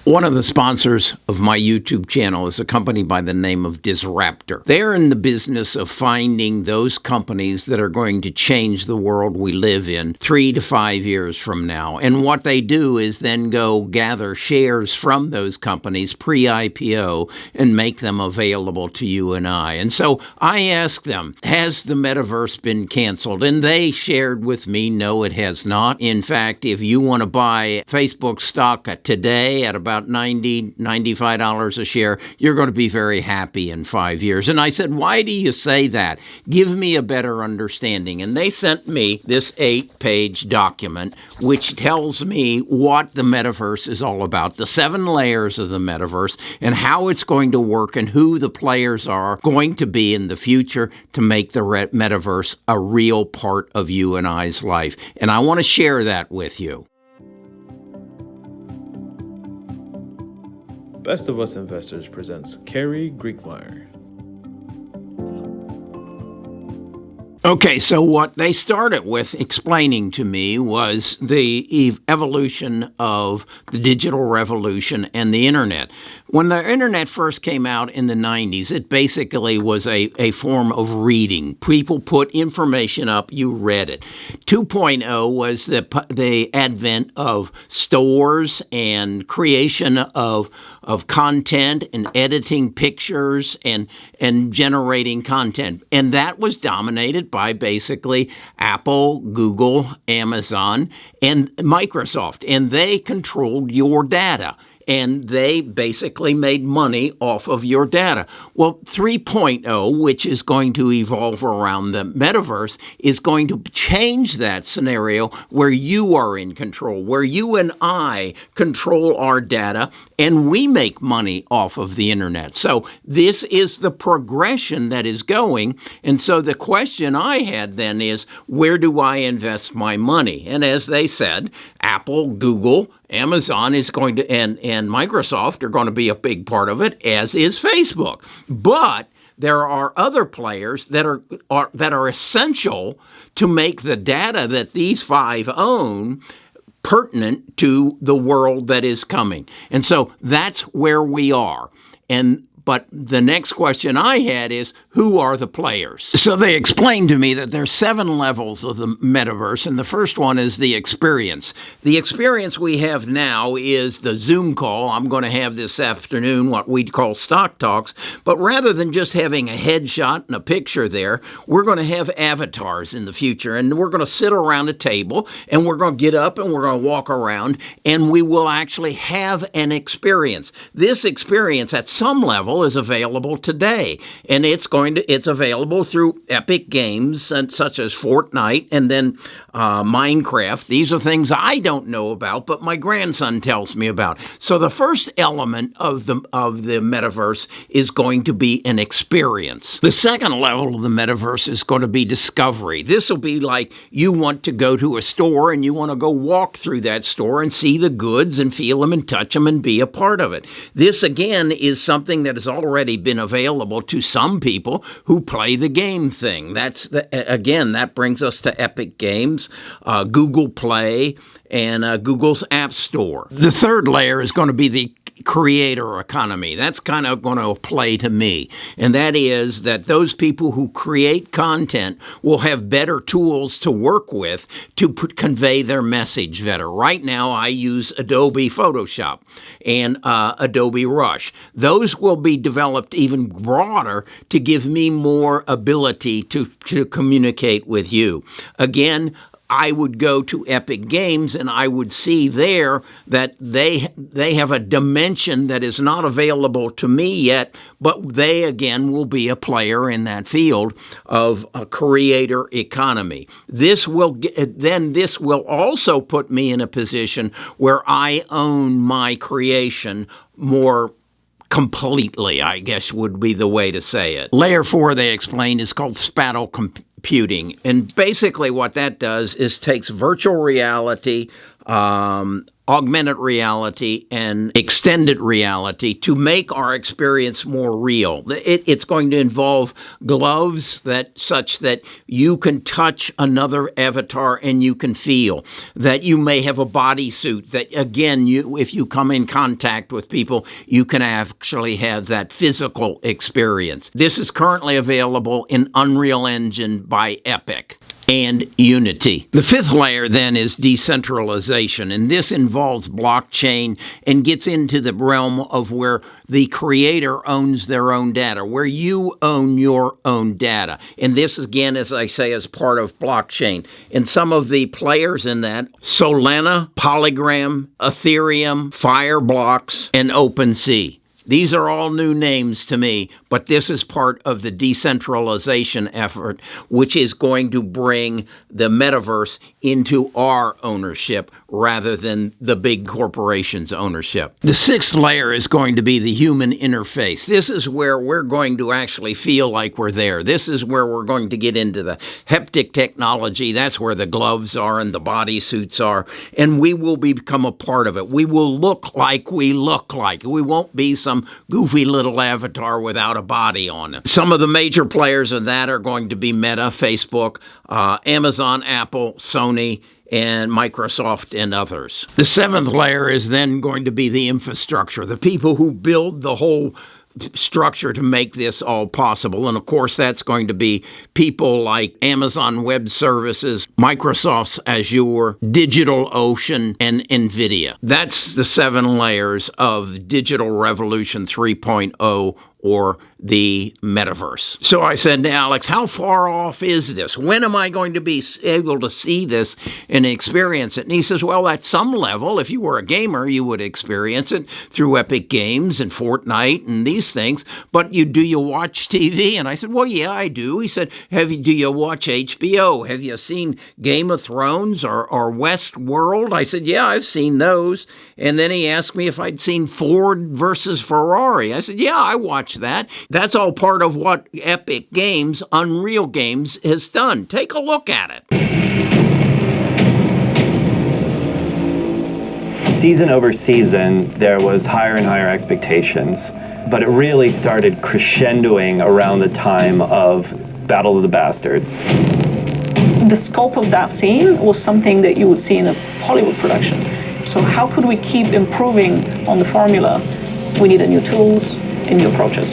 One of the sponsors of my YouTube channel is a company by the name of Disraptor. They're in the business of finding those companies that are going to change the world we live in 3 to 5 years from now. And what they do is then go gather shares from those companies pre-IPO and make them available to you and I. And so I asked them, has the Metaverse been canceled? And they shared with me, no, it has not. In fact, if you want to buy Facebook stock today at about $90, $95 a share, you're going to be very happy in 5 years. And I said, why do you say that? Give me a better understanding. And they sent me this 8-page document, which tells me what the Metaverse is all about, the 7 layers of the Metaverse, and how it's going to work and who the players are going to be in the future to make the Metaverse a real part of you and I's life. And I want to share that with you. Best of Us Investors presents Carrie Griegmeyer. Okay, so what they started with explaining to me was the evolution of the digital revolution and the internet. When the internet first came out in the 90s, it basically was a form of reading. People put information up, you read it. 2.0 was the advent of stores and creation of content and editing pictures and generating content. And that was dominated by basically Apple, Google, Amazon, and Microsoft. And they controlled your data. And they basically made money off of your data. Well, 3.0, which is going to evolve around the Metaverse, is going to change that scenario where you are in control, where you and I control our data, and we make money off of the internet. So this is the progression that is going. And so the question I had then is, where do I invest my money? And as they said, Apple, Google, Amazon is going to, and Microsoft are going to be a big part of it, as is Facebook. But there are other players that are essential to make the data that these 5 own pertinent to the world that is coming. And so that's where we are. But the next question I had is, who are the players? So they explained to me that there's 7 levels of the Metaverse, and the first one is the experience. The experience we have now is the Zoom call I'm going to have this afternoon, what we'd call Stock Talks. But rather than just having a headshot and a picture there, we're going to have avatars in the future, and we're going to sit around a table, and we're going to get up, and we're going to walk around, and we will actually have an experience. This experience, at some level, is available today, and it's available through Epic Games such as Fortnite and then Minecraft. These are things I don't know about, but my grandson tells me about. So the first element of the Metaverse is going to be an experience. The second level of the Metaverse is going to be discovery. This will be like you want to go to a store and you want to go walk through that store and see the goods and feel them and touch them and be a part of it. This again is something that has already been available to some people who play the game thing. That brings us to Epic Games, Google Play, and Google's App Store. The third layer is going to be the creator economy. That's kind of going to play to me. And that is that those people who create content will have better tools to work with to convey their message better. Right now, I use Adobe Photoshop and Adobe Rush. Those will be developed even broader to give me more ability to communicate with you. Again, I would go to Epic Games and I would see there that they have a dimension that is not available to me yet, but they again will be a player in that field of a creator economy. This will also put me in a position where I own my creation more completely, I guess would be the way to say it. Layer 4, they explain, is called spatial computing. And basically what that does is takes virtual reality, augmented reality and extended reality to make our experience more real. It's going to involve gloves such that you can touch another avatar and you can feel that you may have a bodysuit that, again, if you come in contact with people, you can actually have that physical experience. This is currently available in Unreal Engine by Epic and Unity. The fifth layer then is decentralization, and this involves blockchain and gets into the realm of where the creator owns their own data, where you own your own data. And this, again, as I say, is part of blockchain. And some of the players in that, Solana, Polygram, Ethereum, Fireblocks, and OpenSea. These are all new names to me, but this is part of the decentralization effort, which is going to bring the metaverse into our ownership rather than the big corporations' ownership. The sixth layer is going to be the human interface. This is where we're going to actually feel like we're there. This is where we're going to get into the haptic technology. That's where the gloves are and the bodysuits are, and we will become a part of it. We will look like we look like. We won't be some goofy little avatar without a body on it. Some of the major players of that are going to be Meta, Facebook, Amazon, Apple, Sony, and Microsoft and others. The seventh layer is then going to be the infrastructure, the people who build the whole structure to make this all possible. And of course, that's going to be people like Amazon Web Services, Microsoft's Azure, DigitalOcean, and NVIDIA. That's the 7 layers of Digital Revolution 3.0, or the metaverse. So I said to Alex, how far off is this? When am I going to be able to see this and experience it? And he says, well, at some level, if you were a gamer, you would experience it through Epic Games and Fortnite and these things. But do you watch TV? And I said, well, yeah, I do. He said, do you watch HBO? Have you seen Game of Thrones or Westworld? I said, yeah, I've seen those. And then he asked me if I'd seen Ford versus Ferrari. I said, yeah, I watched that. That's all part of what Epic Games, Unreal Games, has done. Take a look at it. Season over season, there was higher and higher expectations, but it really started crescendoing around the time of Battle of the Bastards. The scope of that scene was something that you would see in a Hollywood production. So how could we keep improving on the formula? We needed new tools and new approaches.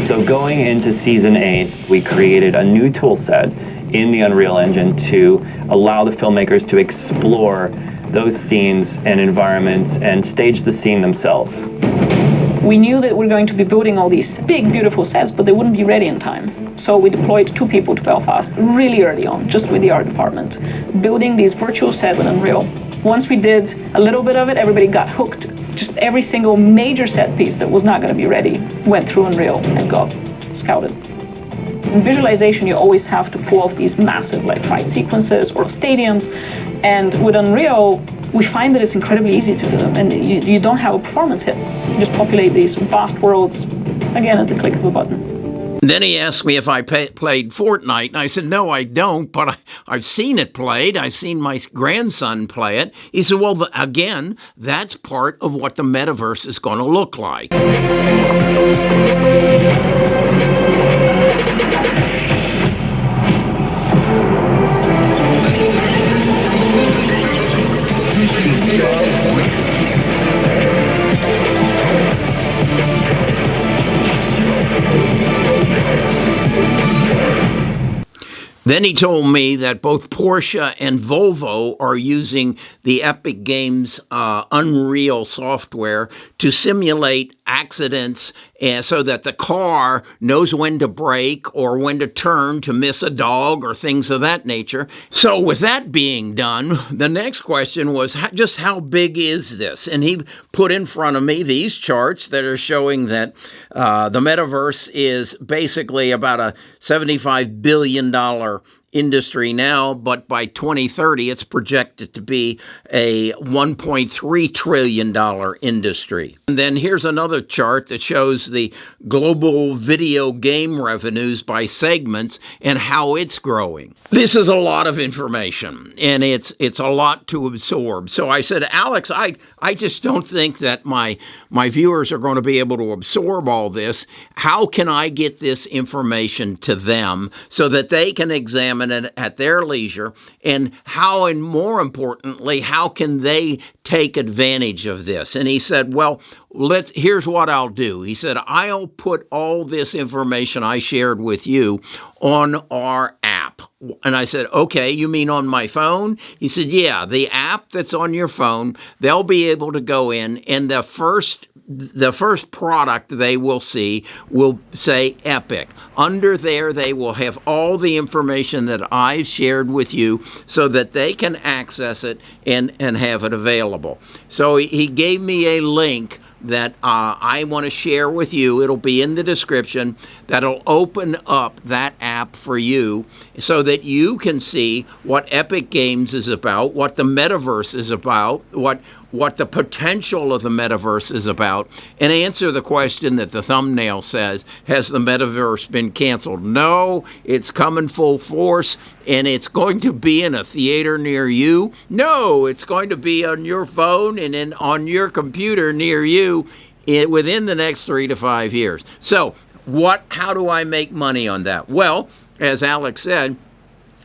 So going into season 8, we created a new tool set in the Unreal Engine to allow the filmmakers to explore those scenes and environments and stage the scene themselves. We knew that we're going to be building all these big, beautiful sets, but they wouldn't be ready in time. So we deployed 2 people to Belfast really early on, just with the art department, building these virtual sets in Unreal. Once we did a little bit of it, everybody got hooked. Just every single major set piece that was not going to be ready went through Unreal and got scouted. In visualization, you always have to pull off these massive fight sequences or stadiums, and with Unreal, we find that it's incredibly easy to do them, and you don't have a performance hit. You just populate these vast worlds, again, at the click of a button. Then he asked me if I played Fortnite, and I said, no, I don't, but I've seen it played. I've seen my grandson play it. He said, well, again, that's part of what the metaverse is going to look like. Then he told me that both Porsche and Volvo are using the Epic Games Unreal software to simulate accidents so that the car knows when to brake or when to turn to miss a dog or things of that nature. So with that being done, the next question was just how big is this? And he put in front of me these charts that are showing that the metaverse is basically about a $75 billion industry now, but by 2030, it's projected to be a $1.3 trillion industry. And then here's another chart that shows the global video game revenues by segments and how it's growing. This is a lot of information, and it's a lot to absorb. So I said, Alex, I just don't think that my viewers are going to be able to absorb all this. How can I get this information to them so that they can examine it at their leisure? And how, and more importantly, how can they take advantage of this? And he said, well, here's what I'll do. He said, I'll put all this information I shared with you on our app. And I said, okay, you mean on my phone? He said, yeah, the app that's on your phone, they'll be able to go in, and the first product they will see will say Epic. Under there, they will have all the information that I've shared with you so that they can access it and have it available. So he gave me a link that I want to share with you. It'll be in the description. That'll open up that app for you so that you can see what Epic Games is about, what the Metaverse is about, what the potential of the Metaverse is about, and answer the question that the thumbnail says, has the Metaverse been canceled? No, it's coming full force, and it's going to be in a theater near you. No, it's going to be on your phone and on your computer near you within the next 3 to 5 years. So how do I make money on that? Well, as Alex said,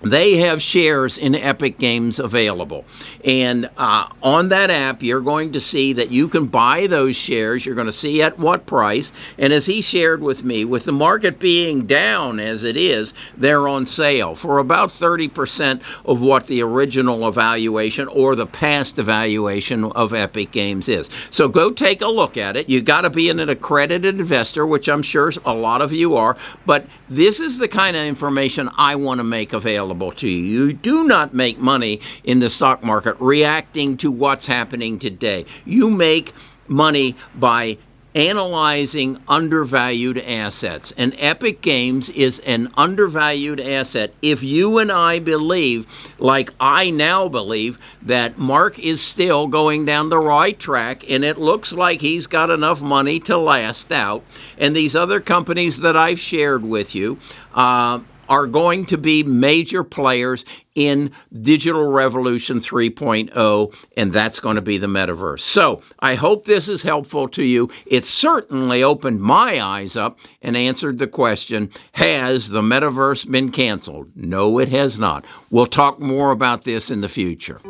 they have shares in Epic Games available. And on that app, you're going to see that you can buy those shares. You're going to see at what price. And as he shared with me, with the market being down as it is, they're on sale for about 30% of what the original evaluation or the past evaluation of Epic Games is. So go take a look at it. You got to be an accredited investor, which I'm sure a lot of you are. But this is the kind of information I want to make available to you. You do not make money in the stock market reacting to what's happening today. You make money by analyzing undervalued assets. And Epic Games is an undervalued asset if you and I believe, like I now believe, that Mark is still going down the right track and it looks like he's got enough money to last out. And these other companies that I've shared with you are going to be major players in Digital Revolution 3.0, and that's going to be the Metaverse. So I hope this is helpful to you. It certainly opened my eyes up and answered the question, has the Metaverse been canceled? No, it has not. We'll talk more about this in the future.